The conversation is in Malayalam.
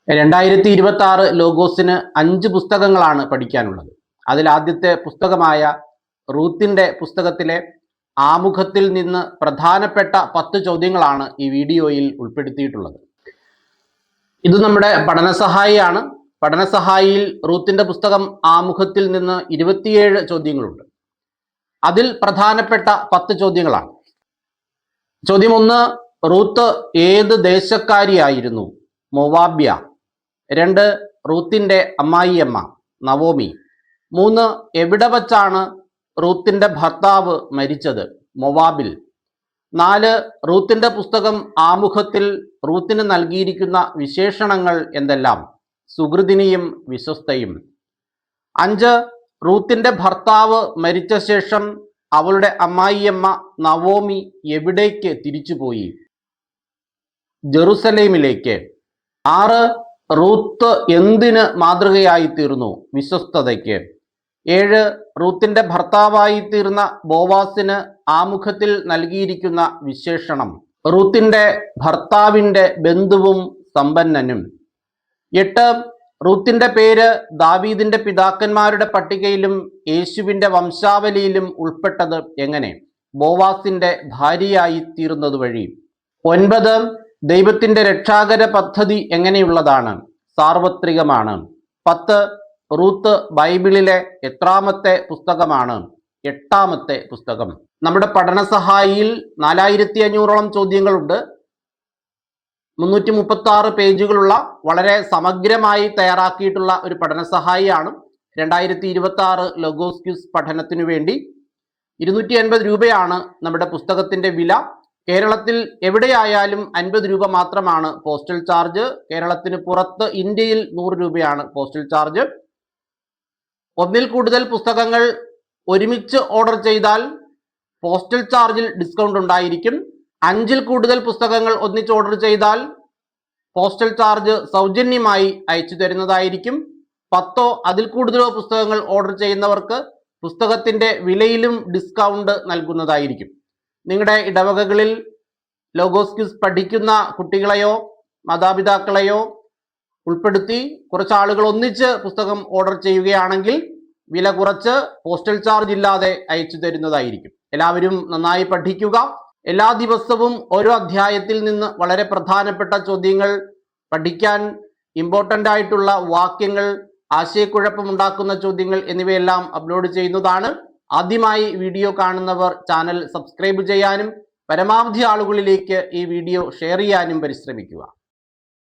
2026 ലോഗോസിന് 5 പുസ്തകങ്ങളാണ് പഠിക്കാനുള്ളത്. അതിൽ ആദ്യത്തെ പുസ്തകമായ റൂത്തിന്റെ പുസ്തകത്തിലെ ആമുഖത്തിൽ നിന്ന് പ്രധാനപ്പെട്ട 10 ചോദ്യങ്ങളാണ് ഈ വീഡിയോയിൽ ഉൾപ്പെടുത്തിയിട്ടുള്ളത്. ഇത് നമ്മുടെ പഠനസഹായിയാണ്. പഠനസഹായിയിൽ റൂത്തിന്റെ പുസ്തകം ആമുഖത്തിൽ നിന്ന് 27 ചോദ്യങ്ങളുണ്ട്. അതിൽ പ്രധാനപ്പെട്ട 10 ചോദ്യങ്ങളാണ്. ചോദ്യം 1, റൂത്ത് ഏത് ദേശക്കാരിയായിരുന്നു? മൊവാബ്യ. 2, റൂത്തിന്റെ അമ്മായിയമ്മ നവോമി. 3, എവിടെ വച്ചാണ് റൂത്തിന്റെ ഭർത്താവ് മരിച്ചത്? മൊവാബിൽ. 4, റൂത്തിന്റെ പുസ്തകം ആമുഖത്തിൽ റൂത്തിന് നൽകിയിരിക്കുന്ന വിശേഷണങ്ങൾ എന്തെല്ലാം? സുഹൃദിനിയും വിശ്വസ്തയും. 5, റൂത്തിന്റെ ഭർത്താവ് മരിച്ച ശേഷം അവളുടെ അമ്മായിയമ്മ നവോമി എവിടേക്ക് തിരിച്ചുപോയി? ജെറുസലേമിലേക്ക്. 6, റൂത്ത് എന്തിന് മാതൃകയായി തീർന്നു? വിശ്വസ്തതയ്ക്ക്. 7, റൂത്തിന്റെ ഭർത്താവായി തീർന്ന ബോവാസിന് ആമുഖത്തിൽ നൽകിയിരിക്കുന്ന വിശേഷണം. റൂത്തിന്റെ ഭർത്താവിന്റെ ബന്ധുവും സമ്പന്നനും. 8, റൂത്തിന്റെ പേര് ദാവീദിന്റെ പിതാക്കന്മാരുടെ പട്ടികയിലും യേശുവിന്റെ വംശാവലിയിലും ഉൾപ്പെട്ടത് എങ്ങനെ? ബോവാസിന്റെ ഭാര്യയായി തീർന്നത് വഴി. 9, ദൈവത്തിന്റെ രക്ഷാകര പദ്ധതി എങ്ങനെയുള്ളതാണ്? സാർവത്രികമാണ്. 10, റൂത്ത് ബൈബിളിലെ എത്രാമത്തെ പുസ്തകമാണ്? 8ാമത്തെ പുസ്തകം. നമ്മുടെ പഠനസഹായിയിൽ 4500ഓളം ചോദ്യങ്ങളുണ്ട്. 336 പേജുകളുള്ള വളരെ സമഗ്രമായി തയ്യാറാക്കിയിട്ടുള്ള ഒരു പഠനസഹായിയാണ്. 2026 ലോഗോസ് ക്വിസ് പഠനത്തിനു വേണ്ടി 280 രൂപയാണ് നമ്മുടെ പുസ്തകത്തിന്റെ വില. കേരളത്തിൽ എവിടെയായാലും 50 രൂപ മാത്രമാണ് പോസ്റ്റൽ ചാർജ്. കേരളത്തിന് പുറത്ത് ഇന്ത്യയിൽ 100 രൂപയാണ് പോസ്റ്റൽ ചാർജ്. ഒന്നിൽ കൂടുതൽ പുസ്തകങ്ങൾ ഒരുമിച്ച് ഓർഡർ ചെയ്താൽ പോസ്റ്റൽ ചാർജിൽ ഡിസ്കൗണ്ട് ഉണ്ടായിരിക്കും. 5ൽ കൂടുതൽ പുസ്തകങ്ങൾ ഒന്നിച്ച് ഓർഡർ ചെയ്താൽ പോസ്റ്റൽ ചാർജ് സൗജന്യമായി അയച്ചു തരുന്നതായിരിക്കും. 10ഓ അതിൽ കൂടുതലോ പുസ്തകങ്ങൾ ഓർഡർ ചെയ്യുന്നവർക്ക് പുസ്തകത്തിന്റെ വിലയിലും ഡിസ്കൗണ്ട് നൽകുന്നതായിരിക്കും. നിങ്ങളുടെ ഇടവകകളിൽ ലോഗോസ് ക്വിസ് പഠിക്കുന്ന കുട്ടികളെയോ മാതാപിതാക്കളെയോ ഉൾപ്പെടുത്തി കുറച്ച് ആളുകൾ ഒന്നിച്ച് പുസ്തകം ഓർഡർ ചെയ്യുകയാണെങ്കിൽ വില കുറച്ച് പോസ്റ്റൽ ചാർജ് ഇല്ലാതെ അയച്ചു തരുന്നതായിരിക്കും. എല്ലാവരും നന്നായി പഠിക്കുക. എല്ലാ ദിവസവും ഓരോ അധ്യായത്തിൽ നിന്ന് വളരെ പ്രധാനപ്പെട്ട ചോദ്യങ്ങൾ, പഠിക്കാൻ ഇമ്പോർട്ടൻ്റ് ആയിട്ടുള്ള വാക്യങ്ങൾ, ആശയക്കുഴപ്പമുണ്ടാക്കുന്ന ചോദ്യങ്ങൾ എന്നിവയെല്ലാം അപ്ലോഡ് ചെയ്യുന്നതാണ്. ആദ്യമായി വീഡിയോ കാണുന്നവർ ചാനൽ സബ്സ്ക്രൈബ് ചെയ്യാനും പരമാവധി ആളുകളിലേക്ക് ഈ വീഡിയോ ഷെയർ ചെയ്യാനും പരിശ്രമിക്കുക.